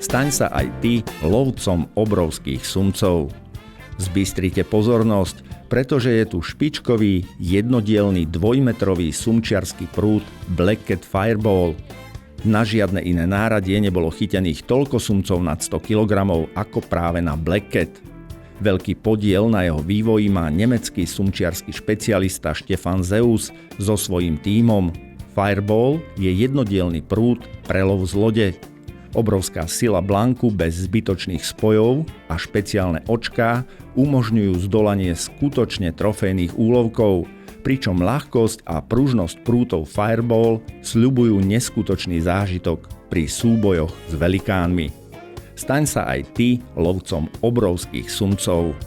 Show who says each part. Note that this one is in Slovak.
Speaker 1: Staň sa aj ty lovcom obrovských sumcov. Zbystrite pozornosť, pretože je tu špičkový, jednodielny dvojmetrový sumčiarsky prúd Black Cat Fireball. Na žiadne iné náradie nebolo chytených toľko sumcov nad 100 kg ako práve na Black Cat. Veľký podiel na jeho vývoji má nemecký sumčiarsky špecialista Stefan Zeus so svojím tímom. Fireball je jednodielny prúd pre lov z lode. Obrovská sila blanku bez zbytočných spojov a špeciálne očká umožňujú zdolanie skutočne trofejných úlovkov, pričom ľahkosť a pružnosť prútov Fireball sľubujú neskutočný zážitok pri súbojoch s velikánmi. Staň sa aj ty lovcom obrovských sumcov.